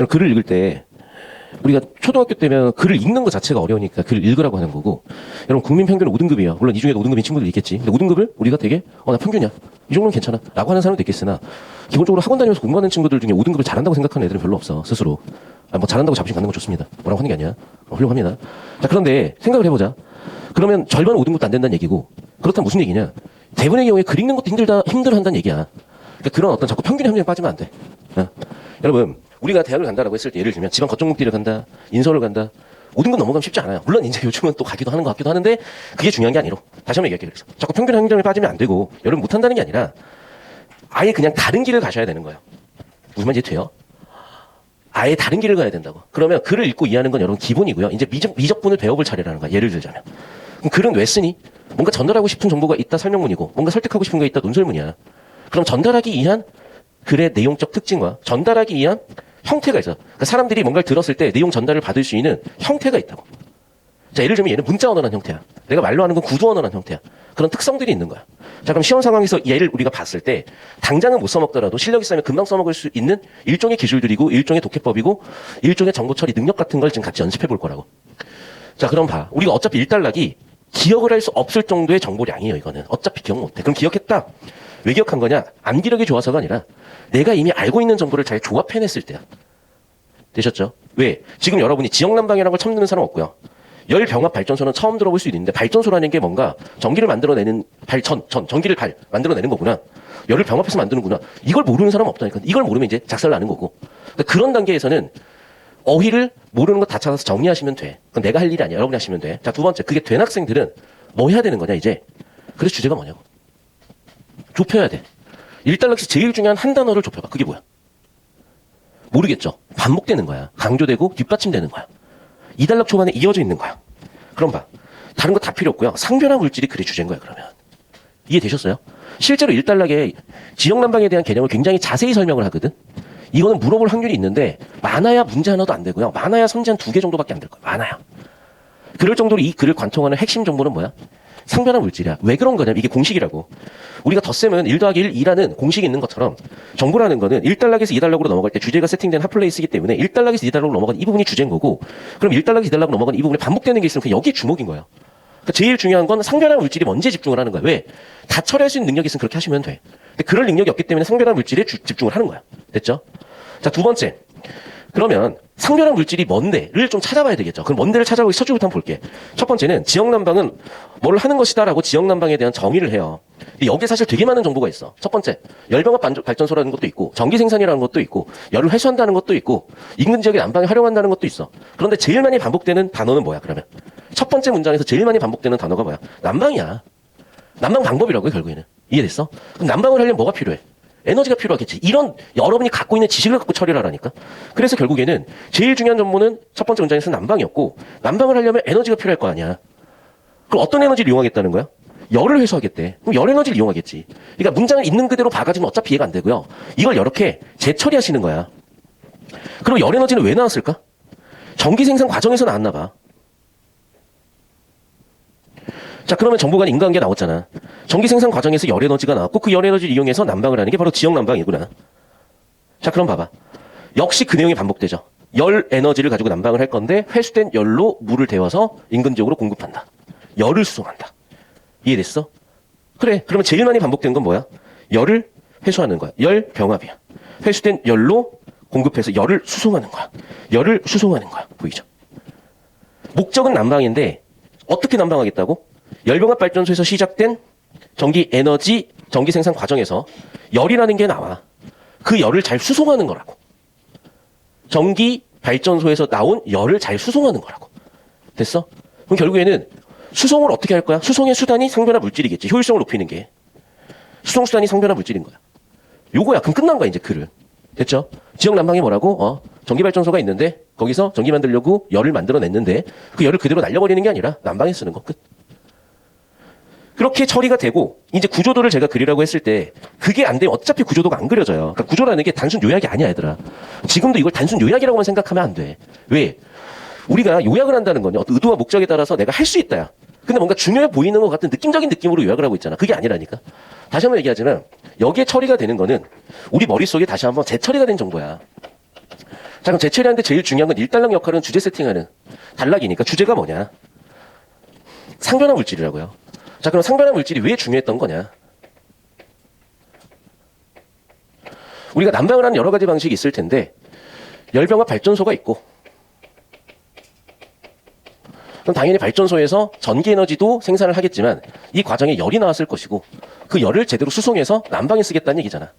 글을 읽을 때 우리가 초등학교 때면 글을 읽는 것 자체가 어려우니까 글을 읽으라고 하는 거고, 여러분 국민 평균은 5등급이에요. 물론 이 중에도 5등급인 친구들이 있겠지. 근데 5등급을 우리가 되게 나 평균이야, 이 정도는 괜찮아 라고 하는 사람도 있겠으나, 기본적으로 학원 다니면서 공부하는 친구들 중에 5등급을 잘한다고 생각하는 애들은 별로 없어. 스스로 뭐 잘한다고 자부심 갖는 건 좋습니다. 뭐라고 하는 게 아니야. 훌륭합니다. 자, 그런데 생각을 해보자. 그러면 절반은 5등급도 안 된다는 얘기고, 그렇다면 무슨 얘기냐, 대부분의 경우에 글 읽는 것도 힘들어한다는 얘기야. 그러니까 그런 어떤 자꾸 평균의 함정에 빠지면 안 돼. 여러분, 우리가 대학을 간다라고 했을 때, 예를 들면 지방 거점국대를 간다, 인서울을 간다, 5등급 넘어가면 쉽지 않아요. 물론 이제 요즘은 또 가기도 하는 것 같기도 하는데, 그게 중요한 게 아니로, 다시 한번 얘기할게요. 그래서 자꾸 평균의 함정에 빠지면 안 되고, 여러분 못한다는 게 아니라 아예 그냥 다른 길을 가셔야 되는 거예요. 무슨 말인지 돼요? 아예 다른 길을 가야 된다고. 그러면 글을 읽고 이해하는 건 여러분 기본이고요. 이제 미적분을 배워볼 차례라는 거야. 예를 들자면, 그럼 글은 왜 쓰니? 뭔가 전달하고 싶은 정보가 있다 설명문이고, 뭔가 설득하고 싶은 게 있다 논설문이야. 그럼 전달하기 위한 글의 내용적 특징과 전달하기 위한 형태가 있어. 그러니까 사람들이 뭔가를 들었을 때 내용 전달을 받을 수 있는 형태가 있다고. 자, 예를 들면 얘는 문자 언어란 형태야. 내가 말로 하는 건 구두 언어란 형태야. 그런 특성들이 있는 거야. 자, 그럼 시험 상황에서 얘를 우리가 봤을 때 당장은 못 써먹더라도 실력이 있으면 금방 써먹을 수 있는 일종의 기술들이고, 일종의 독해법이고, 일종의 정보 처리 능력 같은 걸 지금 같이 연습해 볼 거라고. 자, 그럼 봐. 우리가 어차피 일단락이 기억을 할 수 없을 정도의 정보량이에요. 이거는 어차피 기억 못해. 그럼 기억했다. 왜 기억한 거냐? 암기력이 좋아서가 아니라 내가 이미 알고 있는 정보를 잘 조합해냈을 때야. 되셨죠? 왜? 지금 여러분이 지역난방이라는 걸 처음 듣는 사람 없고요. 열병합 발전소는 처음 들어볼 수 있는데, 발전소라는 게 뭔가 전기를 만들어내는 전기를 만들어내는 거구나. 열을 병합해서 만드는구나. 이걸 모르는 사람 없다니까. 이걸 모르면 이제 작살나는 거고. 그러니까 그런 단계에서는 어휘를 모르는 거 다 찾아서 정리하시면 돼. 그건 내가 할 일이 아니야. 여러분이 하시면 돼. 자, 두 번째. 그게 된 학생들은 뭐 해야 되는 거냐, 이제. 그래서 주제가 뭐냐고. 좁혀야 돼. 일단락에서 제일 중요한 한 단어를 좁혀봐. 그게 뭐야? 모르겠죠? 반복되는 거야. 강조되고 뒷받침되는 거야. 2단락 초반에 이어져 있는 거야. 그럼 봐. 다른 거 다 필요 없고요. 상변화 물질이 글의 주제인 거야, 그러면. 이해되셨어요? 실제로 1단락에 지역난방에 대한 개념을 굉장히 자세히 설명을 하거든? 이거는 물어볼 확률이 있는데, 많아야 문제 하나도 안 되고요. 많아야 선지 한 2개 정도밖에 안 될 거야. 많아야. 그럴 정도로 이 글을 관통하는 핵심 정보는 뭐야? 상변화 물질이야. 왜 그런 거냐면 이게 공식이라고. 우리가 덧셈은 1 더하기 1, 2라는 공식이 있는 것처럼, 정보라는 거는 1단락에서 2단락으로 넘어갈 때 주제가 세팅된 핫플레이스이기 때문에 1단락에서 2단락으로 넘어간 이 부분이 주제인 거고, 그럼 1단락에서 2단락으로 넘어간 이 부분에 반복되는 게 있으면 그냥 여기에 주목인 거예요. 그러니까 제일 중요한 건 상변화 물질이 뭔지에 집중을 하는 거야. 왜? 다 처리할 수 있는 능력이 있으면 그렇게 하시면 돼. 근데 그럴 능력이 없기 때문에 상변화 물질에 집중을 하는 거야. 됐죠? 자, 두 번째. 그러면 상변화 물질이 뭔데를 좀 찾아봐야 되겠죠. 그럼 뭔데를 찾아보기 서술부터 한번 볼게. 첫 번째는 지역난방은 뭘 하는 것이다라고 지역난방에 대한 정의를 해요. 여기에 사실 되게 많은 정보가 있어. 첫 번째, 열병합 발전소라는 것도 있고, 전기 생산이라는 것도 있고, 열을 회수한다는 것도 있고, 인근 지역의 난방에 활용한다는 것도 있어. 그런데 제일 많이 반복되는 단어는 뭐야, 그러면? 첫 번째 문장에서 제일 많이 반복되는 단어가 뭐야? 난방이야. 난방 방법이라고요, 결국에는. 이해됐어? 그럼 난방을 하려면 뭐가 필요해? 에너지가 필요하겠지. 이런 여러분이 갖고 있는 지식을 갖고 처리를 하라니까. 그래서 결국에는 제일 중요한 정보는 첫 번째 문장에서 난방이었고, 난방을 하려면 에너지가 필요할 거 아니야. 그럼 어떤 에너지를 이용하겠다는 거야? 열을 회수하겠대. 그럼 열 에너지를 이용하겠지. 그러니까 문장을 있는 그대로 봐가지고 어차피 이해가 안 되고요. 이걸 이렇게 재처리하시는 거야. 그럼 열 에너지는 왜 나왔을까? 전기 생산 과정에서 나왔나 봐. 자, 그러면 정보간 인과관계 나왔잖아. 전기 생산 과정에서 열 에너지가 나왔고, 그 열 에너지를 이용해서 난방을 하는 게 바로 지역 난방이구나. 자, 그럼 봐봐. 역시 그 내용이 반복되죠. 열 에너지를 가지고 난방을 할 건데, 회수된 열로 물을 데워서 인근 지역으로 공급한다. 열을 수송한다. 이해됐어? 그래. 그러면 제일 많이 반복된 건 뭐야? 열을 회수하는 거야. 열 병합이야. 회수된 열로 공급해서 열을 수송하는 거야. 열을 수송하는 거야. 보이죠? 목적은 난방인데 어떻게 난방하겠다고? 열병합 발전소에서 시작된 전기 에너지, 전기 생산 과정에서 열이라는 게 나와. 그 열을 잘 수송하는 거라고. 전기 발전소에서 나온 열을 잘 수송하는 거라고. 됐어? 그럼 결국에는 수송을 어떻게 할 거야? 수송의 수단이 상변화 물질이겠지. 효율성을 높이는 게. 수송 수단이 상변화 물질인 거야. 요거야. 그럼 끝난 거야, 이제 글을. 됐죠? 지역 난방이 뭐라고? 전기 발전소가 있는데 거기서 전기 만들려고 열을 만들어냈는데 그 열을 그대로 날려버리는 게 아니라 난방에 쓰는 거 끝. 그렇게 처리가 되고, 이제 구조도를 제가 그리라고 했을 때 그게 안 되면 어차피 구조도가 안 그려져요. 그러니까 구조라는 게 단순 요약이 아니야, 얘들아. 지금도 이걸 단순 요약이라고만 생각하면 안 돼. 왜? 우리가 요약을 한다는 건 어떤 의도와 목적에 따라서 내가 할 수 있다야. 근데 뭔가 중요해 보이는 것 같은 느낌적인 느낌으로 요약을 하고 있잖아. 그게 아니라니까. 다시 한번 얘기하자면 여기에 처리가 되는 거는 우리 머릿속에 다시 한번 재처리가 된 정보야. 자, 그럼 제철이한테 제일 중요한 건 일단락 역할은 주제 세팅하는 단락이니까 주제가 뭐냐? 상변화 물질이라고요. 자, 그럼 상변화 물질이 왜 중요했던 거냐? 우리가 난방을 하는 여러 가지 방식이 있을 텐데 열병합 발전소가 있고 그럼 당연히 발전소에서 전기 에너지도 생산을 하겠지만 이 과정에 열이 나왔을 것이고 그 열을 제대로 수송해서 난방에 쓰겠다는 얘기잖아.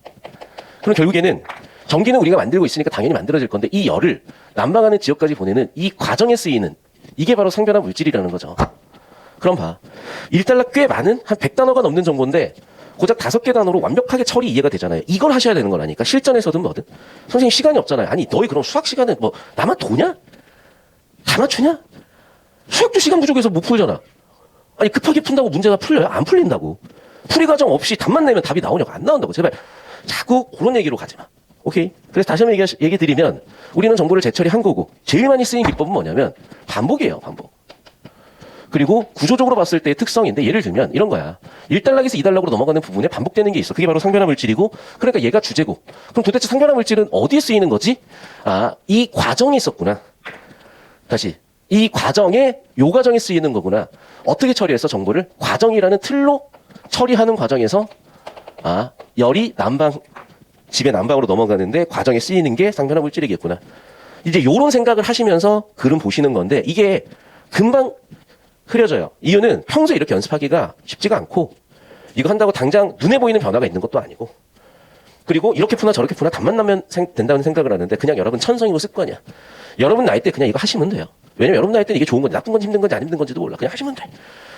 그럼 결국에는 전기는 우리가 만들고 있으니까 당연히 만들어질 건데 이 열을 난방하는 지역까지 보내는 이 과정에 쓰이는 이게 바로 상변화 물질이라는 거죠. 그럼 봐. 1달러 꽤 많은 한 100단어가 넘는 정보인데 고작 5개 단어로 완벽하게 처리 이해가 되잖아요. 이걸 하셔야 되는 거라니까. 실전에서든 뭐든. 선생님 시간이 없잖아요. 아니 너희 그럼 수학 시간은 뭐 나만 도냐? 다 맞추냐? 수학도 시간 부족해서 못 풀잖아. 아니 급하게 푼다고 문제가 풀려요? 안 풀린다고. 풀이 과정 없이 답만 내면 답이 나오냐고. 안 나온다고. 제발 자꾸 그런 얘기로 가지 마. 오케이? 그래서 다시 한번 얘기 드리면 우리는 정보를 재처리한 거고 제일 많이 쓰인 기법은 뭐냐면 반복이에요. 반복. 그리고 구조적으로 봤을 때의 특성인데 예를 들면 이런 거야. 1단락에서 2단락으로 넘어가는 부분에 반복되는 게 있어. 그게 바로 상변화 물질이고 그러니까 얘가 주제고 그럼 도대체 상변화 물질은 어디에 쓰이는 거지? 아, 이 과정이 있었구나. 다시 이 과정에 요 과정에 쓰이는 거구나. 어떻게 처리해서 정보를 과정이라는 틀로 처리하는 과정에서 아, 열이 집의 난방으로 넘어가는데 과정에 쓰이는 게 상변화 물질이겠구나. 이제 요런 생각을 하시면서 글은 보시는 건데 이게 금방 흐려져요. 이유는 평소에 이렇게 연습하기가 쉽지가 않고 이거 한다고 당장 눈에 보이는 변화가 있는 것도 아니고 그리고 이렇게 푸나 저렇게 푸나 답만 나면 된다는 생각을 하는데 그냥 여러분 천성이고 습관이야. 여러분 나이 때 그냥 이거 하시면 돼요. 왜냐면 여러분 나이 때는 이게 좋은 건지 나쁜 건지 힘든 건지 안 힘든 건지도 몰라. 그냥 하시면 돼.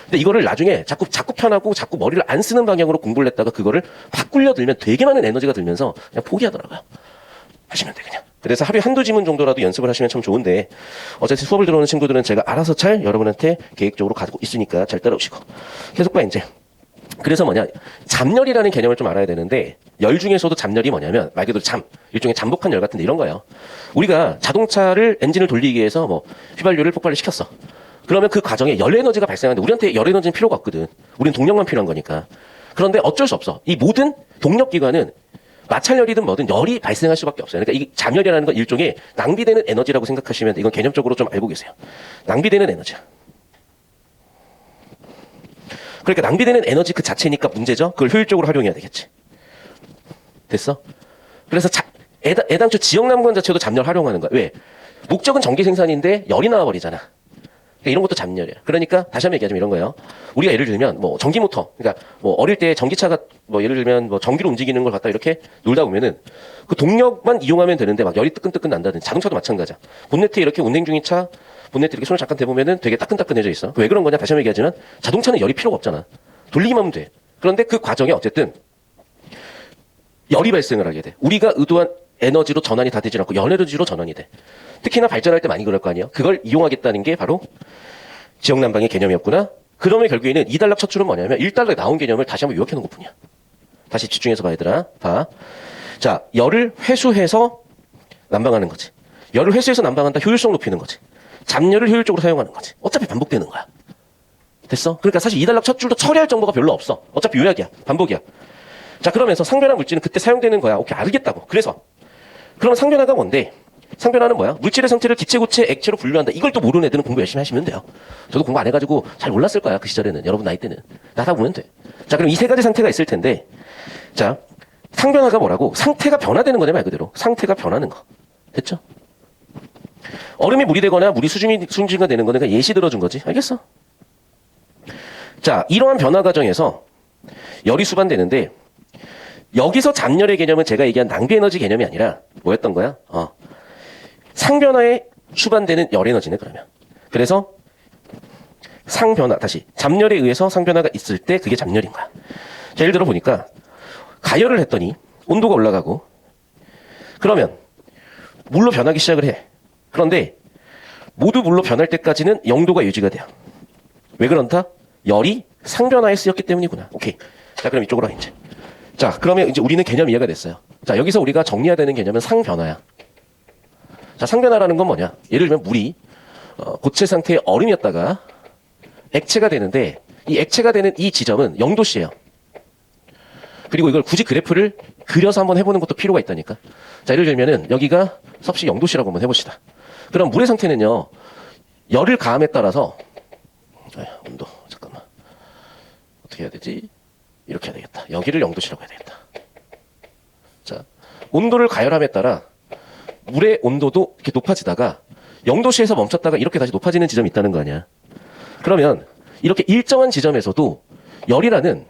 근데 이거를 나중에 자꾸 편하고 자꾸 머리를 안 쓰는 방향으로 공부를 했다가 그거를 확 굴려들면 되게 많은 에너지가 들면서 그냥 포기하더라고요. 하시면 돼 그냥. 그래서 하루에 한두 지문 정도라도 연습을 하시면 참 좋은데 어차피 수업을 들어오는 친구들은 제가 알아서 잘 여러분한테 계획적으로 가지고 있으니까 잘 따라오시고 계속 봐 이제. 그래서 뭐냐 잠열이라는 개념을 좀 알아야 되는데 열 중에서도 잠열이 뭐냐면 말 그대로 일종의 잠복한 열 같은데 이런 거예요. 우리가 자동차를 엔진을 돌리기 위해서 뭐 휘발유를 폭발을 시켰어. 그러면 그 과정에 열 에너지가 발생하는데 우리한테 열 에너지는 필요가 없거든. 우리는 동력만 필요한 거니까. 그런데 어쩔 수 없어. 이 모든 동력기관은 마찰열이든 뭐든 열이 발생할 수밖에 없어요. 그러니까 이 잠열이라는 건 일종의 낭비되는 에너지라고 생각하시면 돼. 이건 개념적으로 좀 알고 계세요. 낭비되는 에너지야. 그러니까 낭비되는 에너지 그 자체니까 문제죠. 그걸 효율적으로 활용해야 되겠지. 됐어? 그래서 애당초 지역난관 자체도 잠열 활용하는 거야. 왜? 목적은 전기 생산인데 열이 나와버리잖아. 그러니까 이런 것도 잠열이야. 그러니까 다시 한번 얘기하자면 이런 거예요. 우리가 예를 들면 뭐 전기 모터, 그러니까 뭐 어릴 때 전기차가 뭐 예를 들면 뭐 전기로 움직이는 걸 갖다 이렇게 놀다 보면은 그 동력만 이용하면 되는데 막 열이 뜨끈뜨끈 난다든지 자동차도 마찬가지야. 본네트에 이렇게 운행 중인 차 본네트 이렇게 손을 잠깐 대보면은 되게 따끈따끈해져 있어. 왜 그런 거냐? 다시 한번 얘기하지만 자동차는 열이 필요가 없잖아. 돌리기만 하면 돼. 그런데 그 과정에 어쨌든 열이 발생을 하게 돼. 우리가 의도한 에너지로 전환이 다 되지 않고 열 에너지로 전환이 돼. 특히나 발전할 때 많이 그럴 거 아니에요. 그걸 이용하겠다는 게 바로 지역난방의 개념이었구나. 그러면 결국에는 2단락 첫 줄은 뭐냐면 1단락에 나온 개념을 다시 한번 요약해 놓은 것뿐이야. 다시 집중해서 봐 얘들아. 봐. 자, 열을 회수해서 난방하는 거지. 열을 회수해서 난방한다. 효율성 높이는 거지. 잠열을 효율적으로 사용하는 거지. 어차피 반복되는 거야. 됐어? 그러니까 사실 2단락 첫 줄도 처리할 정보가 별로 없어. 어차피 요약이야. 반복이야. 자, 그러면서 상변화 물질은 그때 사용되는 거야. 오케이, 알겠다고. 그래서 그러면 상변화가 뭔데? 상변화는 뭐야? 물질의 상태를 기체, 고체, 액체로 분류한다. 이걸 또 모르는 애들은 공부 열심히 하시면 돼요. 저도 공부 안 해가지고 잘 몰랐을 거야. 그 시절에는. 여러분 나이 때는. 나다 보면 돼. 자, 그럼 이 세 가지 상태가 있을 텐데 자, 상변화가 뭐라고? 상태가 변화되는 거네 말 그대로. 상태가 변하는 거. 됐죠? 얼음이 물이 되거나 물이 수증기가 되는 거는 그냥 예시 들어준 거지. 알겠어? 자, 이러한 변화 과정에서 열이 수반되는데 여기서 잠열의 개념은 제가 얘기한 낭비 에너지 개념이 아니라 뭐였던 거야? 상변화에 수반되는 열 에너지네 그러면. 그래서 상변화 다시 잠열에 의해서 상변화가 있을 때 그게 잠열인 거야. 자, 예를 들어 보니까 가열을 했더니 온도가 올라가고 그러면 물로 변하기 시작을 해. 그런데 모두 물로 변할 때까지는 0도가 유지가 돼요. 왜 그런다? 열이 상변화에 쓰였기 때문이구나. 오케이. 자, 그럼 이쪽으로 이제. 자, 그러면 이제 우리는 개념 이해가 됐어요. 자, 여기서 우리가 정리해야 되는 개념은 상변화야. 자, 상변화라는 건 뭐냐? 예를 들면 물이 고체 상태의 얼음이었다가 액체가 되는데 이 액체가 되는 이 지점은 0도씨예요. 그리고 이걸 굳이 그래프를 그려서 한번 해보는 것도 필요가 있다니까. 자, 예를 들면은 여기가 섭씨 0도씨라고 한번 해봅시다. 그럼 물의 상태는요, 열을 가함에 따라서, 온도, 잠깐만. 어떻게 해야 되지? 이렇게 해야 되겠다. 여기를 0도씨라고 해야 되겠다. 자, 온도를 가열함에 따라 물의 온도도 이렇게 높아지다가 0도씨에서 멈췄다가 이렇게 다시 높아지는 지점이 있다는 거 아니야. 그러면 이렇게 일정한 지점에서도 열이라는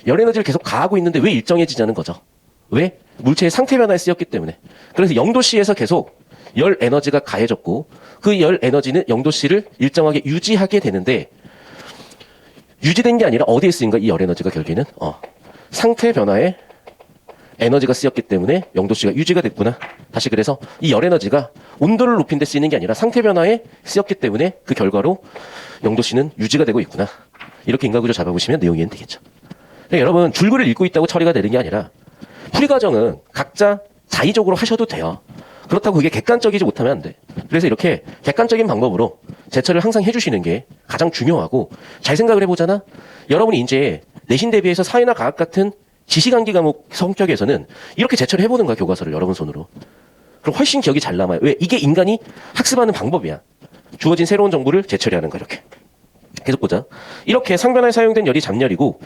열 에너지를 계속 가하고 있는데 왜 일정해지자는 거죠? 왜? 물체의 상태 변화에 쓰였기 때문에. 그래서 0도씨에서 계속 열 에너지가 가해졌고 그 열 에너지는 0도씨를 일정하게 유지하게 되는데 유지된 게 아니라 어디에 쓰인가 이 열 에너지가 결국에는 상태 변화에 에너지가 쓰였기 때문에 0도씨가 유지가 됐구나. 다시 그래서 이 열 에너지가 온도를 높인 데 쓰이는 게 아니라 상태 변화에 쓰였기 때문에 그 결과로 0도씨는 유지가 되고 있구나. 이렇게 인과구조 잡아보시면 내용이 이해는 되겠죠. 그러니까 여러분 줄글을 읽고 있다고 처리가 되는 게 아니라 풀이 과정은 각자 자의적으로 하셔도 돼요. 그렇다고 그게 객관적이지 못하면 안 돼. 그래서 이렇게 객관적인 방법으로 제철을 항상 해주시는 게 가장 중요하고 잘 생각을 해보잖아. 여러분이 이제 내신 대비해서 사회나 과학 같은 지식암기 과목 성격에서는 이렇게 제철을 해보는 거야. 교과서를 여러분 손으로. 그럼 훨씬 기억이 잘 남아요. 왜? 이게 인간이 학습하는 방법이야. 주어진 새로운 정보를 재처리하는 거 이렇게. 계속 보자. 이렇게 상변화에 사용된 열이 잠열이고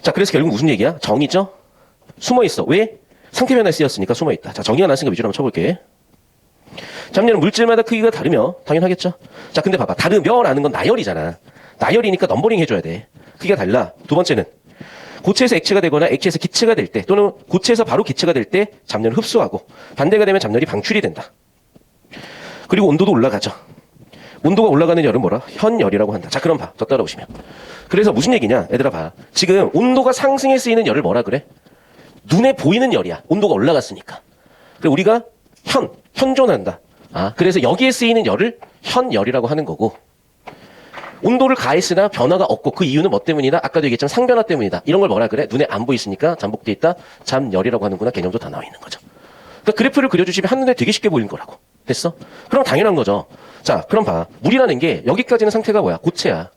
자 그래서 결국 무슨 얘기야? 정이죠? 숨어있어. 왜? 상태 변화에 쓰였으니까 숨어있다. 자 정의가 나왔으니까 위주로 한번 쳐볼게. 잠열은 물질마다 크기가 다르며 당연하겠죠? 자 근데 봐봐. 다르며라는 건 나열이잖아. 나열이니까 넘버링 해줘야 돼. 크기가 달라. 두 번째는 고체에서 액체가 되거나 액체에서 기체가 될 때 또는 고체에서 바로 기체가 될 때 잠열을 흡수하고 반대가 되면 잠열이 방출이 된다. 그리고 온도도 올라가죠. 온도가 올라가는 열은 뭐라? 현열이라고 한다. 자 그럼 봐. 더 따라오시면. 그래서 무슨 얘기냐? 얘들아 봐. 지금 온도가 상승해 쓰이는 열을 뭐라 그래? 눈에 보이는 열이야. 온도가 올라갔으니까. 그래서 우리가 현존한다. 그래서 여기에 쓰이는 열을 현열이라고 하는 거고 온도를 가했으나 변화가 없고 그 이유는 뭐 때문이다? 아까도 얘기했지만 상변화 때문이다. 이런 걸 뭐라 그래? 눈에 안 보이으니까 잠복돼 있다. 잠열이라고 하는구나. 개념도 다 나와 있는 거죠. 그러니까 그래프를 그려주시면 한눈에 되게 쉽게 보이는 거라고. 됐어? 그럼 당연한 거죠. 자, 그럼 봐. 물이라는 게 여기까지는 상태가 뭐야? 고체야.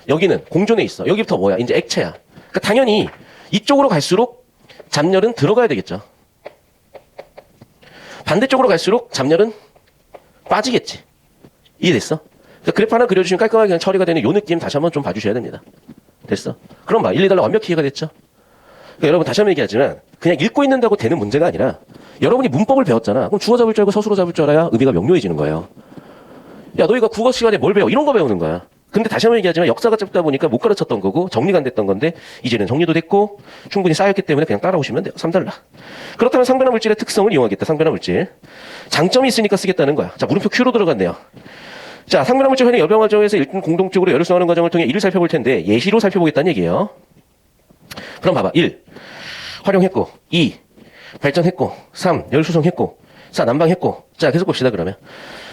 여기는 공존에 있어. 여기부터 뭐야? 이제 액체야. 그러니까 당연히 이쪽으로 갈수록 잠열은 들어가야 되겠죠. 반대쪽으로 갈수록 잠열은 빠지겠지. 이해됐어? 그래프 하나 그려주시면 깔끔하게 그냥 처리가 되는 요 느낌 다시 한번 좀 봐주셔야 됩니다. 됐어? 그럼 봐. 1, 2달러 완벽히 이해가 됐죠? 그러니까 여러분 다시 한번 얘기하지만 그냥 읽고 있는다고 되는 문제가 아니라 여러분이 문법을 배웠잖아. 그럼 주어 잡을 줄 알고 서술어 잡을 줄 알아야 의미가 명료해지는 거예요. 야 너희가 국어 시간에 뭘 배워? 이런 거 배우는 거야. 근데 다시 한번 얘기하지만 역사가 짧다 보니까 못 가르쳤던 거고 정리가 안 됐던 건데 이제는 정리도 됐고 충분히 쌓였기 때문에 그냥 따라오시면 돼요. 3달러. 그렇다면 상변화 물질의 특성을 이용하겠다. 상변화 물질. 장점이 있으니까 쓰겠다는 거야. 자 물음표 Q로 들어갔네요. 자 상변화 물질 활용 열병 과정에서 일단 공동적으로 열을 수하는 과정을 통해 1을 살펴볼 텐데 예시로 살펴보겠다는 얘기예요. 그럼 봐봐. 1. 활용했고 2. 발전했고 3. 열 수송했고 4. 난방했고 자 계속 봅시다 그러면.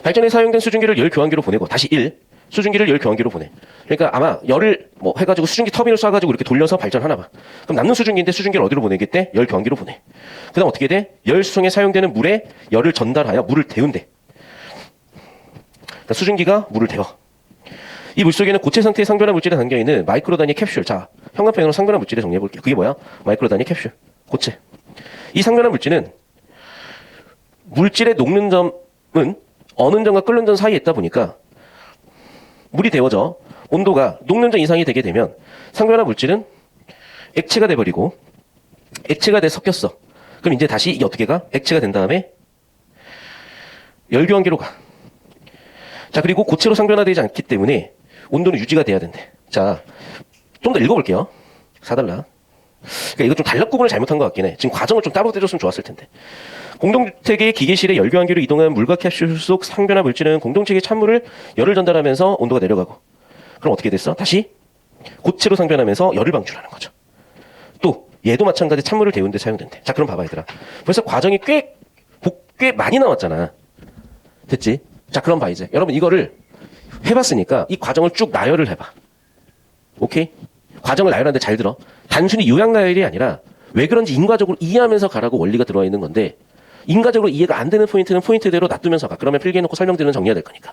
발전에 사용된 수증기를 열 교환기로 보내고 다시 1. 수증기를 열 교환기로 보내. 그러니까 아마 열을 뭐 해가지고 수증기 터빈을 쏴가지고 이렇게 돌려서 발전하나 봐. 그럼 남는 수증기인데 수증기를 어디로 보내겠대? 열 교환기로 보내. 그 다음 어떻게 돼? 열 수송에 사용되는 물에 열을 전달하여 물을 데운대. 그러니까 수증기가 물을 데워. 이 물속에는 고체 상태의 상변화 물질에 담겨있는 마이크로 단위의 캡슐. 자, 형광펜으로 상변화 물질을 정리해볼게요. 그게 뭐야? 마이크로 단위의 캡슐. 고체. 이 상변화 물질은 물질의 녹는 점은 어는 점과 끓는 점 사이에 있다 보니까 물이 데워져 온도가 녹는 점 이상이 되게 되면 상변화 물질은 액체가 돼버리고 액체가 돼 섞였어. 그럼 이제 다시 이게 어떻게 가? 액체가 된 다음에 열교환기로 가. 자 그리고 고체로 상변화되지 않기 때문에 온도는 유지가 돼야 된대. 자 좀 더 읽어볼게요. 4달러. 그러니까 이거 좀 단락 구분을 잘못한 것 같긴 해. 지금 과정을 좀 따로 떼줬으면 좋았을 텐데. 공동주택의 기계실에 열교환기로 이동한 물과 캡슐 속 상변화 물질은 공동체의 찬물을 열을 전달하면서 온도가 내려가고 그럼 어떻게 됐어? 다시 고체로 상변하면서 열을 방출하는 거죠. 또 얘도 마찬가지 찬물을 데우는 데 사용된대. 자 그럼 봐봐 얘들아. 벌써 과정이 꽤 많이 나왔잖아. 됐지? 자 그럼 봐 이제. 여러분 이거를 해봤으니까 이 과정을 쭉 나열을 해봐. 오케이? 과정을 나열하는데 잘 들어. 단순히 요약 나열이 아니라 왜 그런지 인과적으로 이해하면서 가라고 원리가 들어와 있는 건데 인과적으로 이해가 안 되는 포인트는 포인트대로 놔두면서 가. 그러면 필기해놓고 설명드리는 정리가 될 거니까.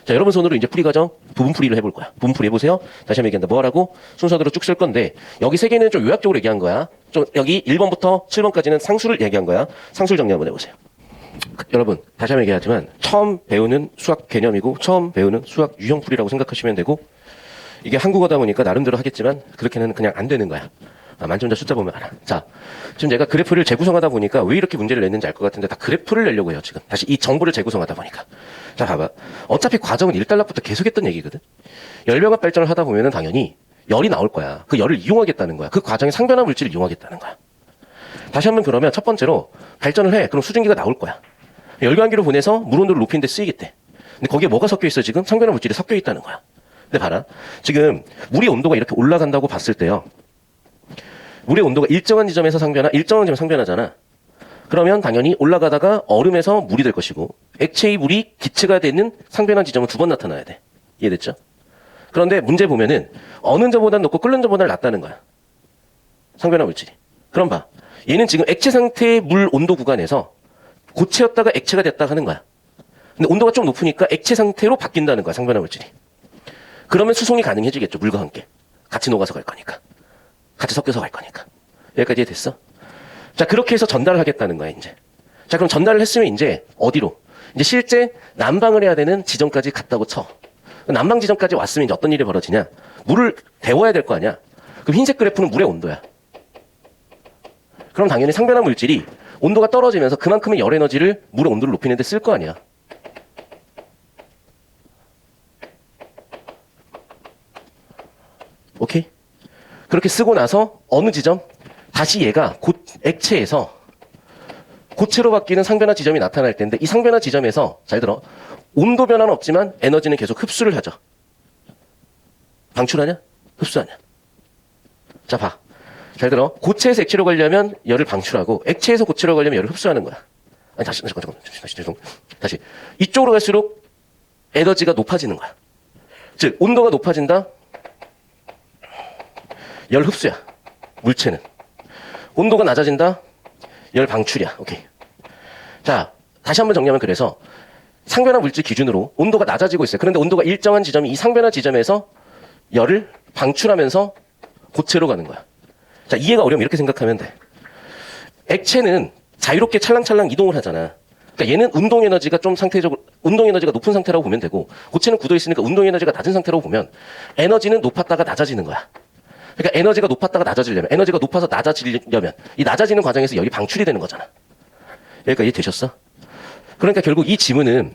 자, 여러분 손으로 이제 풀이 과정 부분풀이를 해볼 거야. 부분풀이 해보세요. 다시 한번 얘기한다. 뭐 하라고? 순서대로 쭉 쓸 건데 여기 세 개는 좀 요약적으로 얘기한 거야. 좀 여기 1번부터 7번까지는 상수를 얘기한 거야. 상수를 정리 한번 해보세요. 여러분 다시 한번 얘기하지만 처음 배우는 수학 개념이고 처음 배우는 수학 유형풀이라고 생각하시면 되고 이게 한국어다 보니까 나름대로 하겠지만 그렇게는 그냥 안 되는 거야. 만점자 숫자 보면 알아. 자, 지금 제가 그래프를 재구성하다 보니까 왜 이렇게 문제를 냈는지 알 것 같은데 다 그래프를 내려고 해요, 지금. 다시 이 정보를 재구성하다 보니까. 자, 봐봐. 어차피 과정은 1달러부터 계속했던 얘기거든. 열병합 발전을 하다 보면은 당연히 열이 나올 거야. 그 열을 이용하겠다는 거야. 그 과정에 상변화 물질을 이용하겠다는 거야. 다시 한번 그러면 첫 번째로 발전을 해. 그럼 수증기가 나올 거야. 열광기로 보내서 물 온도를 높이는 데 쓰이겠대. 근데 거기에 뭐가 섞여 있어, 지금? 상변화 물질이 섞여 있다는 거야. 근데 봐라. 지금 물의 온도가 이렇게 올라간다고 봤을 때요. 물의 온도가 일정한 지점에서 상변화, 일정한 지점 상변하잖아. 그러면 당연히 올라가다가 얼음에서 물이 될 것이고 액체의 물이 기체가 되는 상변한 지점은 2번 나타나야 돼. 이해됐죠? 그런데 문제 보면은 어느 점보다 높고 끓는 점보다 낮다는 거야. 상변화 물질이. 그럼 봐. 얘는 지금 액체 상태의 물 온도 구간에서 고체였다가 액체가 됐다 하는 거야. 근데 온도가 좀 높으니까 액체 상태로 바뀐다는 거야, 상변화 물질이. 그러면 수송이 가능해지겠죠, 물과 함께. 같이 녹아서 갈 거니까. 같이 섞여서 갈 거니까. 여기까지 됐어? 자, 그렇게 해서 전달을 하겠다는 거야, 이제. 자, 그럼 전달을 했으면 이제 어디로? 이제 실제 난방을 해야 되는 지점까지 갔다고 쳐. 난방 지점까지 왔으면 이제 어떤 일이 벌어지냐? 물을 데워야 될 거 아니야? 그럼 흰색 그래프는 물의 온도야. 그럼 당연히 상변화 물질이 온도가 떨어지면서 그만큼의 열 에너지를 물의 온도를 높이는 데 쓸 거 아니야. 오케이? 그렇게 쓰고 나서 어느 지점? 다시 얘가 액체에서 고체로 바뀌는 상변화 지점이 나타날 텐데 이 상변화 지점에서 잘 들어. 온도 변화는 없지만 에너지는 계속 흡수를 하죠. 방출하냐? 흡수하냐? 자, 봐. 잘 들어. 고체에서 액체로 가려면 열을 방출하고 액체에서 고체로 가려면 열을 흡수하는 거야. 아니, 다시. 이쪽으로 갈수록 에너지가 높아지는 거야. 즉, 온도가 높아진다. 열 흡수야. 물체는. 온도가 낮아진다. 열 방출이야. 오케이. 자, 다시 한번 정리하면 그래서 상변화 물질 기준으로 온도가 낮아지고 있어요. 그런데 온도가 일정한 지점이 이 상변화 지점에서 열을 방출하면서 고체로 가는 거야. 자, 이해가 어려우면 이렇게 생각하면 돼. 액체는 자유롭게 찰랑찰랑 이동을 하잖아. 그러니까 얘는 운동 에너지가 좀 상태적으로 운동 에너지가 높은 상태라고 보면 되고 고체는 굳어 있으니까 운동 에너지가 낮은 상태라고 보면 에너지는 높았다가 낮아지는 거야. 그러니까 에너지가 높았다가 낮아지려면, 에너지가 높아서 낮아지려면 이 낮아지는 과정에서 열이 방출이 되는 거잖아. 여기까지 이해되셨어? 그러니까 결국 이 지문은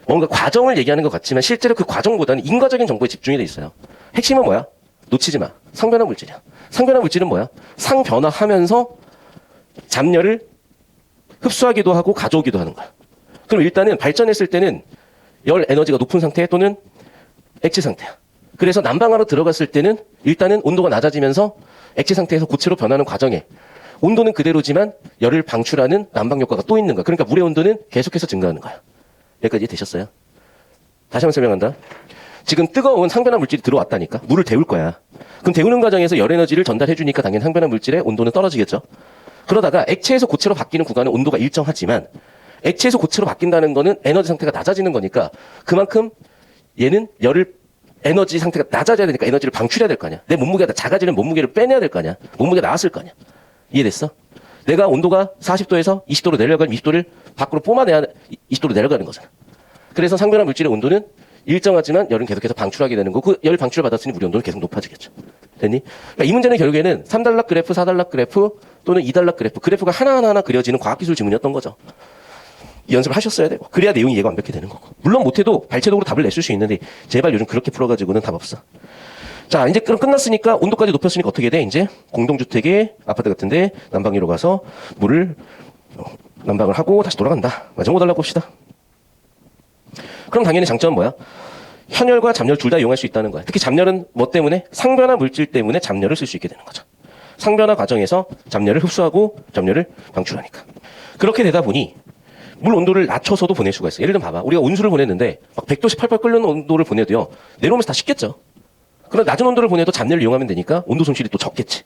뭔가 과정을 얘기하는 것 같지만 실제로 그 과정보다는 인과적인 정보에 집중이 돼 있어요. 핵심은 뭐야? 놓치지 마. 상변화 물질이야. 상변화 물질은 뭐야? 상변화하면서 잡열을 흡수하기도 하고 가져오기도 하는 거야. 그럼 일단은 발전했을 때는 열 에너지가 높은 상태 또는 액체 상태야. 그래서 난방하러 들어갔을 때는 일단은 온도가 낮아지면서 액체 상태에서 고체로 변하는 과정에 온도는 그대로지만 열을 방출하는 난방 효과가 또 있는 거야. 그러니까 물의 온도는 계속해서 증가하는 거야. 여기까지 되셨어요? 다시 한번 설명한다. 지금 뜨거운 상변화 물질이 들어왔다니까. 물을 데울 거야. 그럼 데우는 과정에서 열 에너지를 전달해 주니까 당연히 상변화 물질의 온도는 떨어지겠죠. 그러다가 액체에서 고체로 바뀌는 구간은 온도가 일정하지만 액체에서 고체로 바뀐다는 거는 에너지 상태가 낮아지는 거니까 그만큼 얘는 열을 에너지 상태가 낮아져야 되니까 에너지를 방출해야 될 거 아니야. 내 몸무게가 작아지는 몸무게를 빼내야 될 거 아니야. 몸무게가 나왔을 거 아니야. 이해됐어? 내가 온도가 40도에서 20도로 내려가면 20도를 밖으로 뿜어내야 20도로 내려가는 거잖아. 그래서 상변화 물질의 온도는 일정하지만 열은 계속해서 방출하게 되는 거고 그 열 방출을 받았으니 우리 온도는 계속 높아지겠죠. 됐니? 그러니까 이 문제는 결국에는 3단락 그래프, 4단락 그래프 또는 2단락 그래프가 하나하나 그려지는 과학기술 지문이었던 거죠. 이 연습을 하셨어야 되고 그래야 내용이 이해가 완벽히 되는 거고 물론 못해도 발췌도로 답을 냈을 수 있는데 제발 요즘 그렇게 풀어가지고는 답 없어. 자, 이제 그럼 끝났으니까 온도까지 높였으니까 어떻게 돼? 이제 공동주택의 아파트 같은데 난방기로 가서 물을 난방을 하고 다시 돌아간다. 정보 달라고 봅시다. 그럼 당연히 장점은 뭐야? 현열과 잡열 둘 다 이용할 수 있다는 거야. 특히 잡열은 뭐 때문에? 상변화 물질 때문에 잡열을 쓸 수 있게 되는 거죠. 상변화 과정에서 잡열을 흡수하고 잡열을 방출하니까. 그렇게 되다 보니 물 온도를 낮춰서도 보낼 수가 있어요. 예를 들면 봐봐. 우리가 온수를 보냈는데 막 100도씩 팔팔 끓는 온도를 보내도요. 내려오면서 다 식겠죠. 그럼 낮은 온도를 보내도 잡열을 이용하면 되니까 온도 손실이 또 적겠지.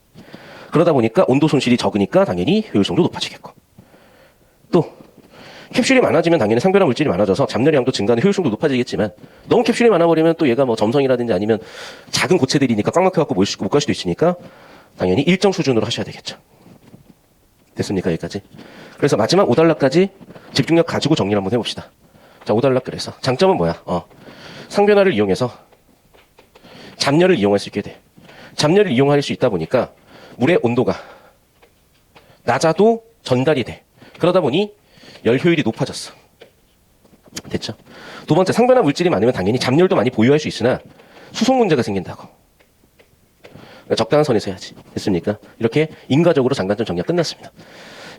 그러다 보니까 온도 손실이 적으니까 당연히 효율성도 높아지겠고. 또 캡슐이 많아지면 당연히 상변화 물질이 많아져서 잡열의 양도 증가하는 효율성도 높아지겠지만 너무 캡슐이 많아버리면 또 얘가 뭐 점성이라든지 아니면 작은 고체들이니까 꽉 막혀갖고 못 갈 수도 있으니까 당연히 일정 수준으로 하셔야 되겠죠. 됐습니까? 여기까지. 그래서 마지막 5단락까지 집중력 가지고 정리를 한번 해봅시다. 자, 5단락 그래서 장점은 뭐야? 상변화를 이용해서 잡열을 이용할 수 있게 돼. 잡열을 이용할 수 있다 보니까 물의 온도가 낮아도 전달이 돼. 그러다 보니 열 효율이 높아졌어. 됐죠? 두 번째, 상변화 물질이 많으면 당연히 잡열도 많이 보유할 수 있으나 수송 문제가 생긴다고. 그러니까 적당한 선에서 해야지. 됐습니까? 이렇게 인과적으로 장단점 정리가 끝났습니다.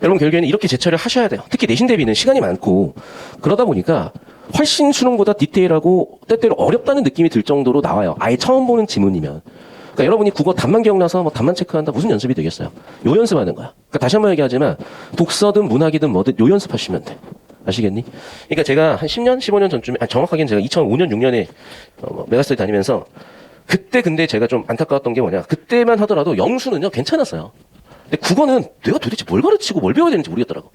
여러분 결국에는 이렇게 제철을 하셔야 돼요. 특히 내신 대비는 시간이 많고 그러다 보니까 훨씬 수능보다 디테일하고 때때로 어렵다는 느낌이 들 정도로 나와요. 아예 처음 보는 지문이면. 그러니까 여러분이 국어 답만 기억나서 뭐 답만 체크한다 무슨 연습이 되겠어요. 요 연습하는 거야. 그러니까 다시 한번 얘기하지만 독서든 문학이든 뭐든 요 연습하시면 돼. 아시겠니? 그러니까 제가 한 10년, 15년 전쯤에, 정확하게는 제가 2005년, 6년에 메가스터디 다니면서 그때 근데 제가 좀 안타까웠던 게 뭐냐. 그때만 하더라도 영수는요, 괜찮았어요. 근데 국어는 내가 도대체 뭘 가르치고 뭘 배워야 되는지 모르겠더라고.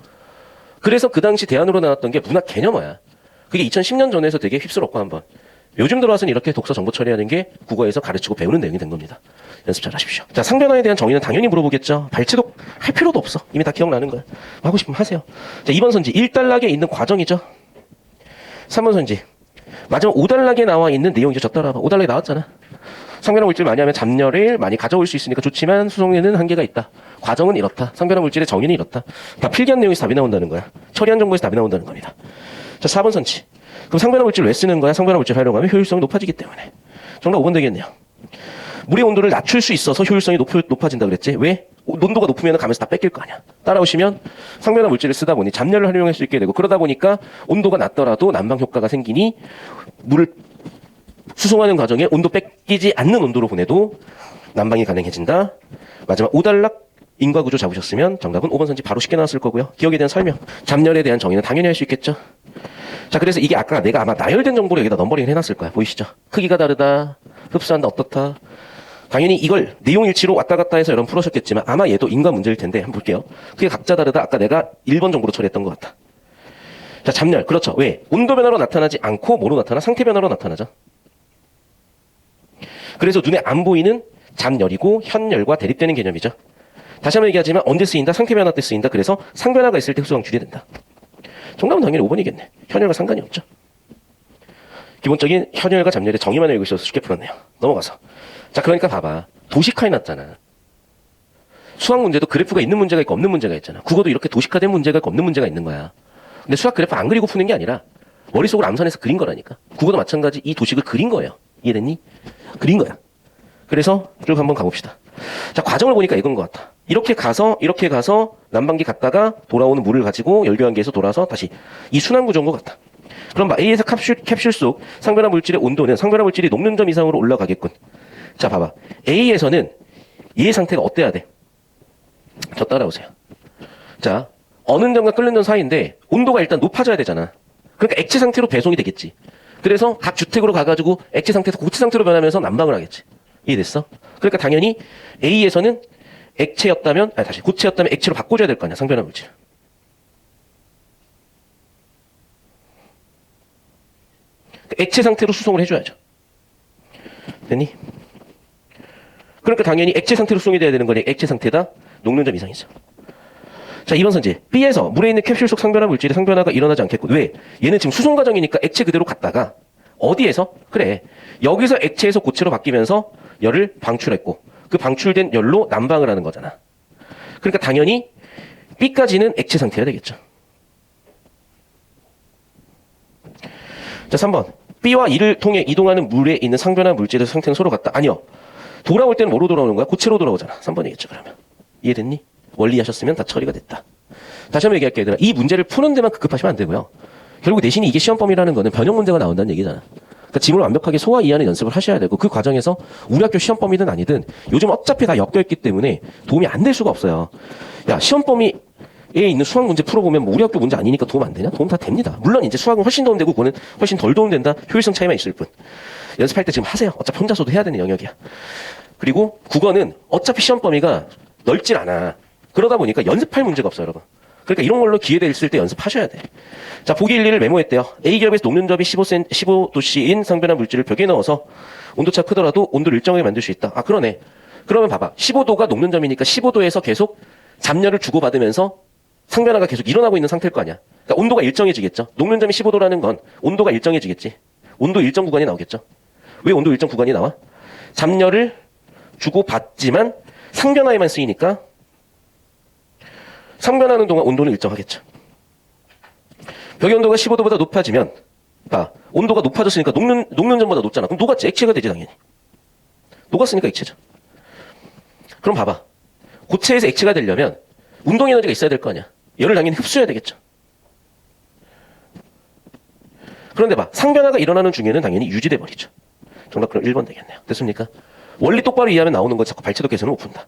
그래서 그 당시 대안으로 나왔던 게 문학 개념어야. 그게 2010년 전에서 되게 휩쓸었고 한번. 요즘 들어와서는 이렇게 독서 정보 처리하는 게 국어에서 가르치고 배우는 내용이 된 겁니다. 연습 잘 하십시오. 자, 상변화에 대한 정의는 당연히 물어보겠죠. 발췌도 할 필요도 없어. 이미 다 기억나는 거야. 하고 싶으면 하세요. 자, 2번 선지. 1단락에 있는 과정이죠. 3번 선지. 마지막 5단락에 나와 있는 내용이죠. 저 따라봐. 5단락에 나왔잖아. 상변화 물질 많이 하면 잡열을 많이 가져올 수 있으니까 좋지만 수송에는 한계가 있다. 과정은 이렇다. 상변화 물질의 정의는 이렇다. 다 필기한 내용에서 답이 나온다는 거야. 처리한 정보에서 답이 나온다는 겁니다. 자, 4번 선지. 그럼 상변화 물질 왜 쓰는 거야? 상변화 물질 하려고 하면 효율성이 높아지기 때문에. 정답 5번 되겠네요. 물의 온도를 낮출 수 있어서 효율성이 높아진다 그랬지? 왜? 온도가 높으면 가면서 다 뺏길 거 아니야. 따라오시면 상변화 물질을 쓰다 보니 잡열을 활용할 수 있게 되고 그러다 보니까 온도가 낮더라도 난방 효과가 생기니 물을 수송하는 과정에 온도 뺏기지 않는 온도로 보내도 난방이 가능해진다. 마지막 5단락 인과구조 잡으셨으면 정답은 5번 선지 바로 쉽게 나왔을 거고요. 기억에 대한 설명. 잡열에 대한 정의는 당연히 할 수 있겠죠. 자, 그래서 이게 아까 내가 아마 나열된 정보를 여기다 넘버링을 해놨을 거야. 보이시죠? 크기가 다르다. 흡수한다. 어떻다. 당연히 이걸 내용 일치로 왔다 갔다 해서 여러분 풀으셨겠지만 아마 얘도 인과 문제일 텐데 한번 볼게요. 그게 각자 다르다. 아까 내가 1번 정보로 처리했던 것 같다. 자, 잡열. 그렇죠. 왜? 온도 변화로 나타나지 않고 뭐로 나타나? 상태 변화로 나타나죠. 그래서 눈에 안 보이는 잡열이고 현열과 대립되는 개념이죠. 다시 한번 얘기하지만 언제 쓰인다? 상태 변화 때 쓰인다. 그래서 상변화가 있을 때 흡수 강출이 된다. 정답은 당연히 5번이겠네. 현열과 상관이 없죠. 기본적인 현열과 잡열의 정의만 알고 있어서 쉽게 풀었네요. 넘어가서. 자, 그러니까 봐봐. 도식화해 놨잖아. 수학 문제도 그래프가 있는 문제가 있고 없는 문제가 있잖아. 국어도 이렇게 도식화된 문제가 있고 없는 문제가 있는 거야. 근데 수학 그래프 안 그리고 푸는 게 아니라 머릿속으로 암산해서 그린 거라니까. 국어도 마찬가지 이 도식을 그린 거예요. 이해됐니? 그린 거야. 그래서 쭉 한번 가봅시다. 자, 과정을 보니까 이건 것 같아. 이렇게 가서 난방기 갔다가 돌아오는 물을 가지고 열교환기에서 돌아서 다시 이 순환 구조인 것 같다. 그럼 A에서 캡슐 속 상변화 물질의 온도는 상변화 물질이 녹는 점 이상으로 올라가겠군. 자, 봐봐. A에서는 얘의 상태가 어때야 돼? 저 따라오세요. 자, 어느 점과 끓는 점 사이인데 온도가 일단 높아져야 되잖아. 그러니까 액체 상태로 배송이 되겠지. 그래서 각 주택으로 가가지고 액체 상태에서 고체 상태로 변하면서 난방을 하겠지. 이해됐어? 그러니까 당연히 A에서는 고체였다면 액체로 바꿔줘야 될 거 아니야, 상변화 물질. 액체 상태로 수송을 해줘야죠. 됐니? 그러니까 당연히 액체 상태로 수송이 돼야 되는 거니 액체 상태다 녹는 점 이상이죠. 자, 2번 선지. B에서 물에 있는 캡슐 속 상변화 물질의 상변화가 일어나지 않겠고. 왜? 얘는 지금 수송 과정이니까 액체 그대로 갔다가 어디에서? 그래. 여기서 액체에서 고체로 바뀌면서 열을 방출했고 그 방출된 열로 난방을 하는 거잖아. 그러니까 당연히 B까지는 액체 상태여야 되겠죠. 자, 3번. B와 E를 통해 이동하는 물에 있는 상변화 물질의 상태는 서로 같다. 아니요. 돌아올 때는 뭐로 돌아오는 거야? 고체로 돌아오잖아. 3번이겠죠, 그러면. 이해됐니? 원리 하셨으면 다 처리가 됐다. 다시 한번 얘기할게요, 얘들아. 이 문제를 푸는 데만 급급하시면 안 되고요. 결국 내신이 이게 시험범위라는 거는 변형 문제가 나온다는 얘기잖아. 그러니까 지문을 완벽하게 소화 이해하는 연습을 하셔야 되고 그 과정에서 우리 학교 시험범위든 아니든 요즘 어차피 다 엮여있기 때문에 도움이 안 될 수가 없어요. 야, 시험범위에 있는 수학 문제 풀어보면 뭐 우리 학교 문제 아니니까 도움 안 되냐? 도움 다 됩니다. 물론 이제 수학은 훨씬 도움되고 그거는 훨씬 덜 도움된다. 효율성 차이만 있을 뿐. 연습할 때 지금 하세요. 어차피 혼자서도 해야 되는 영역이야. 그리고 국어는 어차피 시험범위가 넓질 않아. 그러다 보니까 연습할 문제가 없어요, 여러분. 그러니까 이런 걸로 기회가 있을 때 연습하셔야 돼. 자, 보기 1, 2를 메모했대요. A기업에서 녹는 점이 15도씨인 상변화 물질을 벽에 넣어서 온도차 크더라도 온도를 일정하게 만들 수 있다. 아, 그러네. 그러면 봐봐. 15도가 녹는 점이니까 15도에서 계속 잡열을 주고받으면서 상변화가 계속 일어나고 있는 상태일 거 아니야. 그러니까 온도가 일정해지겠죠. 녹는 점이 15도라는 건 온도가 일정해지겠지. 온도 일정 구간이 나오겠죠. 왜 온도 일정 구간이 나와? 잡열을 주고받지만 상변화에만 쓰이니까 상변하는 동안 온도는 일정하겠죠. 벽의 온도가 15도보다 높아지면 봐. 온도가 높아졌으니까 녹는 점보다 높잖아. 그럼 녹았지. 액체가 되지 당연히. 녹았으니까 액체죠. 그럼 봐봐. 고체에서 액체가 되려면 운동 에너지가 있어야 될 거 아니야. 열을 당연히 흡수해야 되겠죠. 그런데 봐. 상변화가 일어나는 중에는 당연히 유지돼 버리죠. 정답 그럼 1번 되겠네요. 됐습니까? 원리 똑바로 이해하면 나오는 거 자꾸 발차도 개수는 못 푼다.